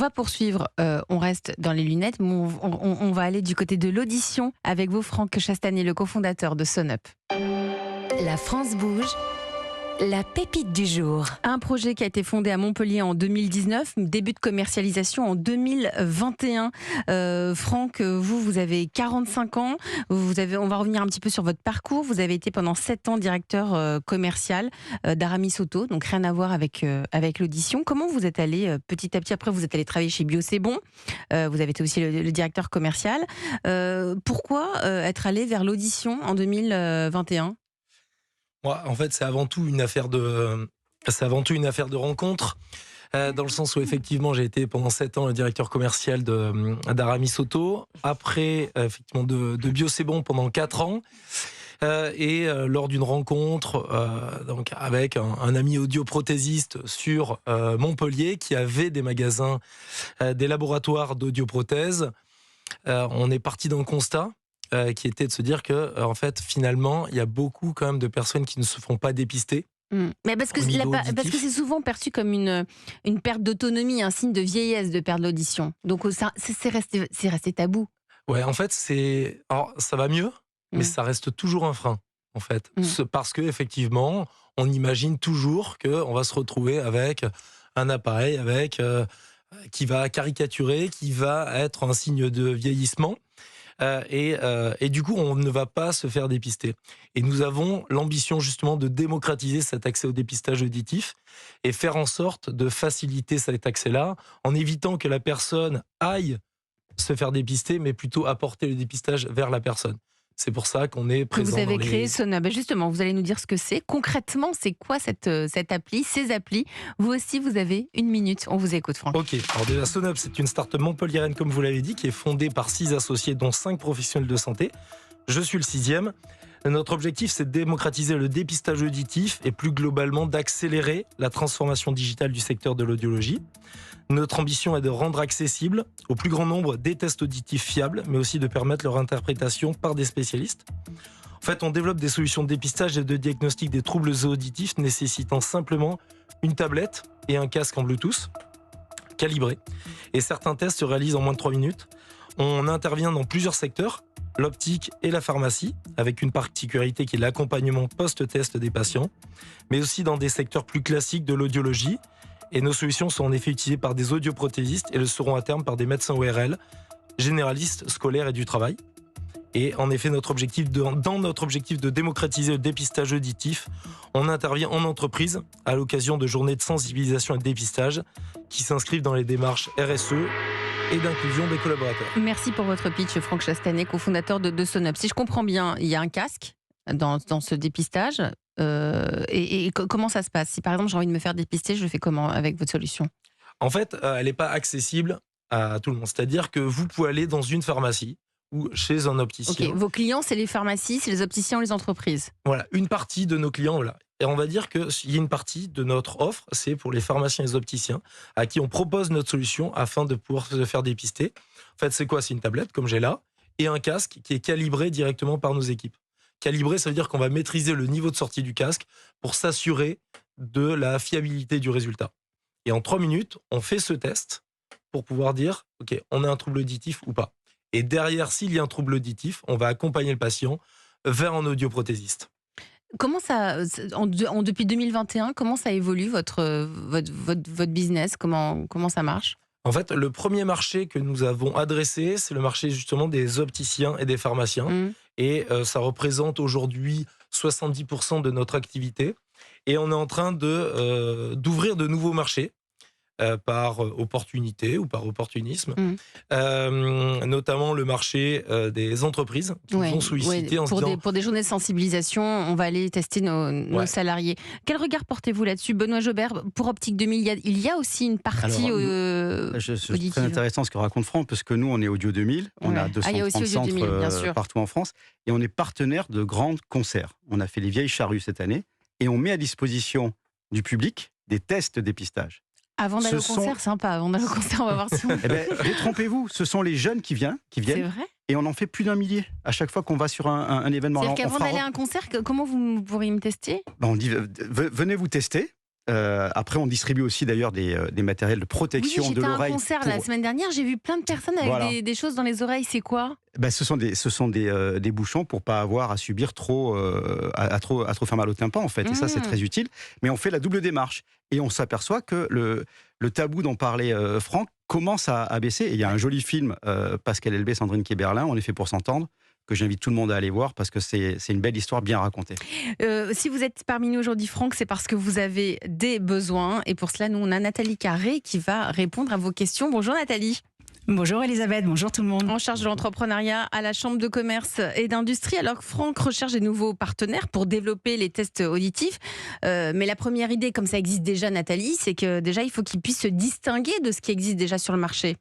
On va poursuivre, on reste dans les lunettes, mais on va aller du côté de l'audition avec vous, Franck Chastanet, le cofondateur de SunUp. La France bouge, la pépite du jour. Un projet qui a été fondé à Montpellier en 2019, début de commercialisation en 2021. Franck, vous avez 45 ans, on va revenir un petit peu sur votre parcours. Vous avez été pendant 7 ans directeur commercial d'Aramis Auto, donc rien à voir avec l'audition. Comment vous êtes allé petit à petit, après vous êtes allé travailler chez Bio C'est Bon, vous avez été aussi le directeur commercial. Pourquoi être allé vers l'audition en 2021 ? Moi, en fait, c'est avant tout une affaire de rencontre, dans le sens où effectivement, j'ai été pendant 7 ans le directeur commercial d'Aramis Auto. Après, effectivement, de Bio C'est Bon pendant 4 ans. Et lors d'une rencontre donc avec un ami audioprothésiste sur Montpellier qui avait des magasins, des laboratoires d'audioprothèses, on est parti d'un constat qui était de se dire que en fait finalement il y a beaucoup quand même de personnes qui ne se font pas dépister. Mais parce que c'est souvent perçu comme une perte d'autonomie, un signe de vieillesse de perdre l'audition. Donc c'est resté tabou. Ouais, en fait alors, ça va mieux, mais ça reste toujours un frein en fait, parce que effectivement on imagine toujours que on va se retrouver avec un appareil qui va caricaturer, qui va être un signe de vieillissement. Et du coup, on ne va pas se faire dépister. Et nous avons l'ambition justement de démocratiser cet accès au dépistage auditif et faire en sorte de faciliter cet accès-là en évitant que la personne aille se faire dépister, mais plutôt apporter le dépistage vers la personne. C'est pour ça qu'on est présent. Vous avez créé SunUp. Justement, vous allez nous dire ce que c'est. Concrètement, c'est quoi cette appli, ces applis? Vous aussi, vous avez 1 minute. On vous écoute, Franck. Ok. Alors déjà, SunUp, c'est une start-up montpelliéraine, comme vous l'avez dit, qui est fondée par 6 associés, dont 5 professionnels de santé. Je suis le 6e. Notre objectif, c'est de démocratiser le dépistage auditif et plus globalement d'accélérer la transformation digitale du secteur de l'audiologie. Notre ambition est de rendre accessible au plus grand nombre des tests auditifs fiables, mais aussi de permettre leur interprétation par des spécialistes. En fait, on développe des solutions de dépistage et de diagnostic des troubles auditifs nécessitant simplement une tablette et un casque en Bluetooth calibré. Et certains tests se réalisent en moins de 3 minutes. On intervient dans plusieurs secteurs, l'optique et la pharmacie, avec une particularité qui est l'accompagnement post-test des patients, mais aussi dans des secteurs plus classiques de l'audiologie. Et nos solutions sont en effet utilisées par des audioprothésistes et le seront à terme par des médecins ORL, généralistes, scolaires et du travail. Et en effet, dans notre objectif de démocratiser le dépistage auditif, on intervient en entreprise à l'occasion de journées de sensibilisation et de dépistage qui s'inscrivent dans les démarches RSE et d'inclusion des collaborateurs. Merci pour votre pitch, Franck Chastanet, cofondateur de SunUp. Si je comprends bien, il y a un casque dans ce dépistage. Comment ça se passe? Si par exemple j'ai envie de me faire dépister, je le fais comment avec votre solution? En fait, elle n'est pas accessible à tout le monde. C'est-à-dire que vous pouvez aller dans une pharmacie ou chez un opticien. Ok, vos clients, c'est les pharmacies, c'est les opticiens ou les entreprises? Voilà, une partie de nos clients, voilà. Et on va dire qu'il y a une partie de notre offre, c'est pour les pharmaciens et les opticiens, à qui on propose notre solution afin de pouvoir se faire dépister. En fait, c'est quoi? C'est une tablette, comme j'ai là, et un casque qui est calibré directement par nos équipes. Calibré, ça veut dire qu'on va maîtriser le niveau de sortie du casque pour s'assurer de la fiabilité du résultat. Et en 3 minutes, on fait ce test pour pouvoir dire, OK, on a un trouble auditif ou pas. Et derrière, s'il y a un trouble auditif, on va accompagner le patient vers un audioprothésiste. Comment ça, depuis 2021, comment ça évolue votre business? Comment ça marche? En fait, le premier marché que nous avons adressé, c'est le marché justement des opticiens et des pharmaciens. Et ça représente aujourd'hui 70% de notre activité. Et on est en train d'ouvrir de nouveaux marchés par opportunité ou par opportunisme. Notamment le marché des entreprises qui nous ont sollicité en se disant... Pour des journées de sensibilisation, on va aller tester nos salariés. Quel regard portez-vous là-dessus, Benoît Jobert? Pour Optique 2000, il y a aussi une partie c'est très intéressant ce que raconte Franck, parce que nous, on est Audio 2000, on a 230 centres partout en France, et on est partenaire de grands concerts. On a fait les Vieilles Charrues cette année, et on met à disposition du public des tests de dépistage. Avant d'aller au concert, sympa. Avant d'aller au concert, on va voir si on... Eh bien, détrompez-vous, ce sont les jeunes qui viennent. C'est vrai? Et on en fait plus d'1 millier à chaque fois qu'on va sur un événement. C'est-à-dire qu'avant d'aller à un concert, comment vous pourriez me tester? On dit, venez vous tester. Après, on distribue aussi d'ailleurs des matériels de protection de l'oreille. J'étais à un concert la semaine dernière, j'ai vu plein de personnes avec des choses dans les oreilles. C'est quoi ? Ce sont des bouchons pour pas avoir à subir trop faire mal au tympan en fait. Et ça, c'est très utile. Mais on fait la double démarche et on s'aperçoit que le tabou dont parlait Franck commence à baisser. Et il y a un joli film, Pascal Elbé, Sandrine Kiberlin, On est fait pour s'entendre, que j'invite tout le monde à aller voir parce que c'est une belle histoire bien racontée. Si vous êtes parmi nous aujourd'hui, Franck, c'est parce que vous avez des besoins. Et pour cela, nous, on a Nathalie Carré qui va répondre à vos questions. Bonjour Nathalie. Bonjour Elisabeth, bonjour tout le monde. En charge de l'entrepreneuriat à la Chambre de commerce et d'industrie. Alors Franck recherche des nouveaux partenaires pour développer les tests auditifs. Mais la première idée, comme ça existe déjà Nathalie, c'est que déjà il faut qu'ils puissent se distinguer de ce qui existe déjà sur le marché.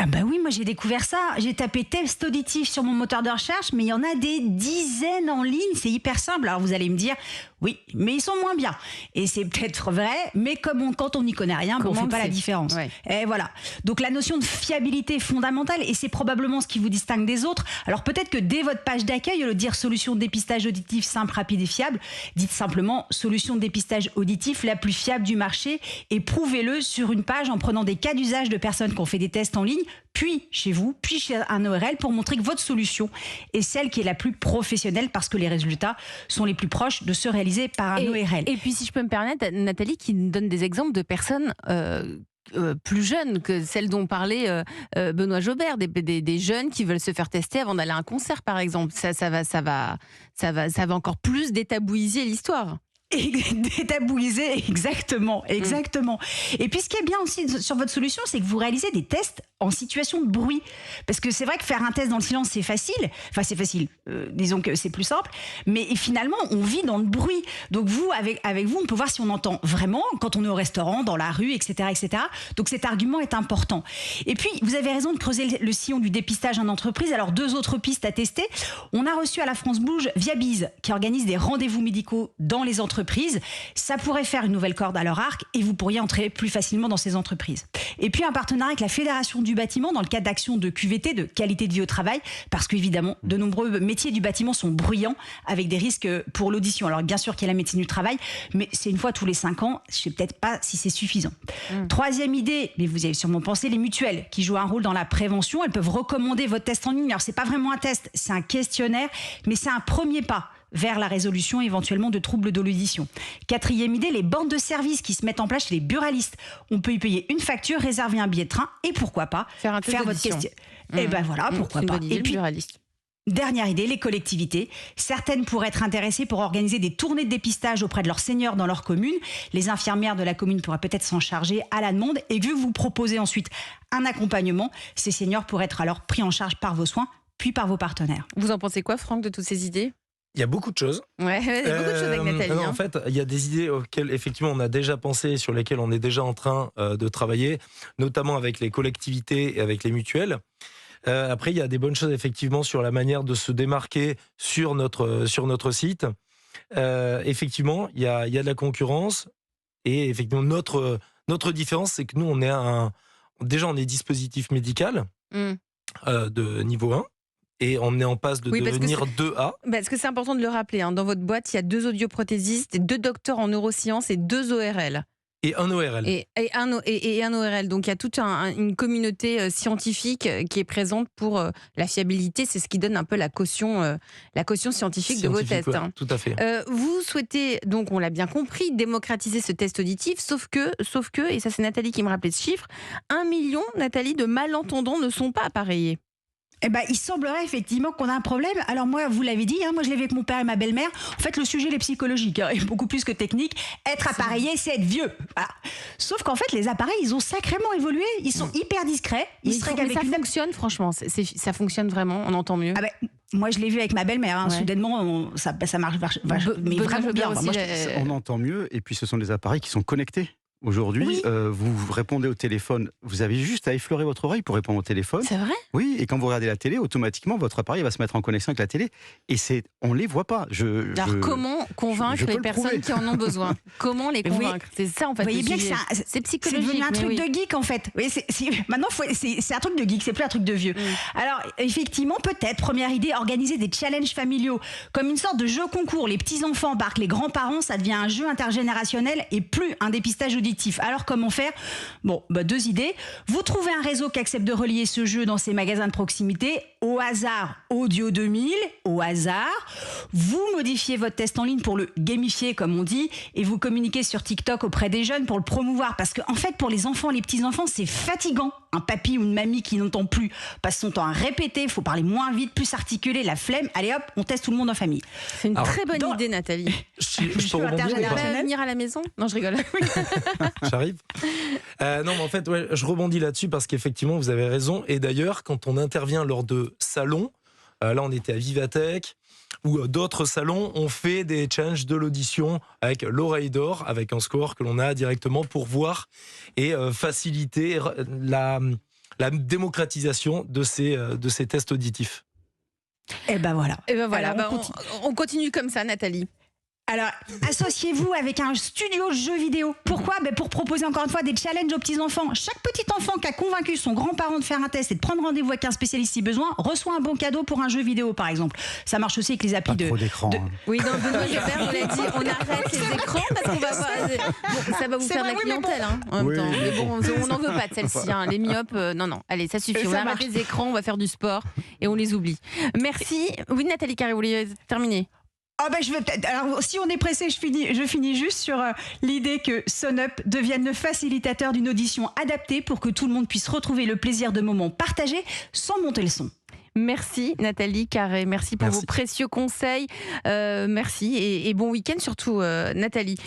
Ah bah oui, moi j'ai découvert ça. J'ai tapé test auditif sur mon moteur de recherche, mais il y en a des dizaines en ligne. C'est hyper simple. Alors vous allez me dire, oui, mais ils sont moins bien. Et c'est peut-être vrai, mais quand on n'y connaît rien, on ne fait pas la différence. Ouais. Et voilà. Donc la notion de fiabilité est fondamentale et c'est probablement ce qui vous distingue des autres. Alors peut-être que dès votre page d'accueil, au lieu de dire solution de dépistage auditif simple, rapide et fiable, dites simplement solution de dépistage auditif la plus fiable du marché et prouvez-le sur une page en prenant des cas d'usage de personnes qui ont fait des tests en ligne, puis chez vous, puis chez un ORL pour montrer que votre solution est celle qui est la plus professionnelle parce que les résultats sont les plus proches de ceux réalisés par un ORL. Et puis si je peux me permettre, Nathalie qui nous donne des exemples de personnes plus jeunes que celles dont parlait Benoît Jobert, des jeunes qui veulent se faire tester avant d'aller à un concert par exemple. Ça va encore plus détabouiser l'histoire. Détabouiser, exactement. Et puis ce qui est bien aussi sur votre solution, c'est que vous réalisez des tests en situation de bruit. Parce que c'est vrai que faire un test dans le silence, c'est facile. Enfin, c'est facile. Disons que c'est plus simple. Mais finalement, on vit dans le bruit. Donc vous, avec vous, on peut voir si on entend vraiment quand on est au restaurant, dans la rue, etc., etc. Donc cet argument est important. Et puis, vous avez raison de creuser le sillon du dépistage en entreprise. Alors, 2 autres pistes à tester. On a reçu à la France Bouge Viabiz, qui organise des rendez-vous médicaux dans les entreprises. Ça pourrait faire une nouvelle corde à leur arc et vous pourriez entrer plus facilement dans ces entreprises. Et puis, un partenariat avec la Fédération du bâtiment dans le cadre d'actions de QVT, de qualité de vie au travail, parce qu'évidemment, de nombreux métiers du bâtiment sont bruyants avec des risques pour l'audition. Alors bien sûr qu'il y a la médecine du travail, mais c'est une fois tous les 5 ans, je ne sais peut-être pas si c'est suffisant. Troisième idée, mais vous avez sûrement pensé, les mutuelles qui jouent un rôle dans la prévention, elles peuvent recommander votre test en ligne. Alors c'est pas vraiment un test, c'est un questionnaire, mais c'est un premier pas vers la résolution éventuellement de troubles de l'audition. Quatrième idée, les bandes de services qui se mettent en place chez les buralistes. On peut y payer une facture, réserver un billet de train et pourquoi pas faire votre question. Et ben voilà, pourquoi pas. Et puis, dernière idée, les collectivités. Certaines pourraient être intéressées pour organiser des tournées de dépistage auprès de leurs seniors dans leur commune. Les infirmières de la commune pourraient peut-être s'en charger à la demande. Et vu que vous proposez ensuite un accompagnement, ces seniors pourraient être alors pris en charge par vos soins, puis par vos partenaires. Vous en pensez quoi, Franck, de toutes ces idées ? Il y a beaucoup de choses. Ouais, il y a beaucoup de choses avec Nathalie. En fait, il y a des idées auxquelles effectivement on a déjà pensé, sur lesquelles on est déjà en train de travailler, notamment avec les collectivités et avec les mutuelles. Après, il y a des bonnes choses effectivement sur la manière de se démarquer sur notre site. Effectivement, il y a de la concurrence et effectivement notre différence, c'est que nous on est dispositif médical de niveau 1. Et on est en passe de devenir 2A. Parce que c'est important de le rappeler. Dans votre boîte, il y a 2 audioprothésistes, 2 docteurs en neurosciences et 2 ORL. Et un ORL. Et un ORL. Donc il y a toute une communauté scientifique qui est présente pour la fiabilité. C'est ce qui donne un peu la caution scientifique de vos tests. Ouais, tout à fait. Vous souhaitez, donc on l'a bien compris, démocratiser ce test auditif, sauf que, et ça c'est Nathalie qui me rappelait ce chiffre, 1 million, Nathalie, de malentendants ne sont pas appareillés. Eh ben, il semblerait effectivement qu'on a un problème. Alors moi, vous l'avez dit, moi je l'ai vu avec mon père et ma belle-mère. En fait, le sujet il est psychologique, et beaucoup plus que technique. Être appareillé, c'est être vieux. Voilà. Sauf qu'en fait, les appareils, ils ont sacrément évolué. Ils sont hyper discrets. Mais ça fonctionne, franchement. Ça fonctionne vraiment. On entend mieux. Moi, je l'ai vu avec ma belle-mère. Soudainement, ça marche mais vraiment bien. On entend mieux. Et puis, ce sont des appareils qui sont connectés. Aujourd'hui, vous répondez au téléphone, vous avez juste à effleurer votre oreille pour répondre au téléphone. C'est vrai ? Oui, et quand vous regardez la télé, automatiquement, votre appareil va se mettre en connexion avec la télé. Et on ne les voit pas. Alors, comment convaincre les personnes qui en ont besoin ? Comment les convaincre ? C'est ça, en fait. Vous voyez bien que c'est psychologique. C'est devenu un truc de geek, en fait. Oui, maintenant, c'est un truc de geek, c'est plus un truc de vieux. Alors, effectivement, peut-être, première idée, organiser des challenges familiaux, comme une sorte de jeu concours. Les petits-enfants embarquent les grands-parents, ça devient un jeu intergénérationnel et plus un dépistage auditif. Alors, comment faire ? Bon, 2 idées. Vous trouvez un réseau qui accepte de relier ce jeu dans ses magasins de proximité. Au hasard, Audio 2000, au hasard. Vous modifiez votre test en ligne pour le gamifier, comme on dit, et vous communiquez sur TikTok auprès des jeunes pour le promouvoir. Parce qu'en fait, pour les enfants, les petits-enfants, c'est fatigant. Un papy ou une mamie qui n'entend plus passe son temps à répéter, il faut parler moins vite, plus articuler, la flemme. Allez hop, on teste tout le monde en famille. C'est une très bonne idée, Nathalie. Je peux rebondir ou pas ? Venir à la maison ? Non, je rigole. J'arrive. Non, mais en fait, je rebondis là-dessus parce qu'effectivement, vous avez raison. Et d'ailleurs, quand on intervient lors de salons, là, on était à Vivatech, ou d'autres salons, on fait des challenges de l'audition avec l'oreille d'or, avec un score que l'on a directement pour voir et faciliter la démocratisation de ces tests auditifs. Et ben voilà. On continue comme ça, Nathalie. Alors, associez-vous avec un studio jeux vidéo. Pourquoi ? Pour proposer encore une fois des challenges aux petits-enfants. Chaque petit enfant qui a convaincu son grand-parent de faire un test et de prendre rendez-vous avec un spécialiste si besoin, reçoit un bon cadeau pour un jeu vidéo, par exemple. Ça marche aussi avec les applis trop d'écran. Oui, non, Benoît Gébert nous l'a dit, on arrête les écrans parce qu'on va voir... ça va vous faire de la clientèle, en même temps. Mais bon, on n'en veut pas de celle-ci. Les myopes, non. Allez, ça suffit. On arrête les écrans, on va faire du sport et on les oublie. Merci. Oui, Nathalie Carré, vous voulez terminer ? Je vais peut-être. Alors, si on est pressé, je finis juste sur l'idée que SonUp devienne le facilitateur d'une audition adaptée pour que tout le monde puisse retrouver le plaisir de moments partagés sans monter le son. Merci Nathalie Carré, merci pour vos précieux conseils. Merci et bon week-end surtout Nathalie.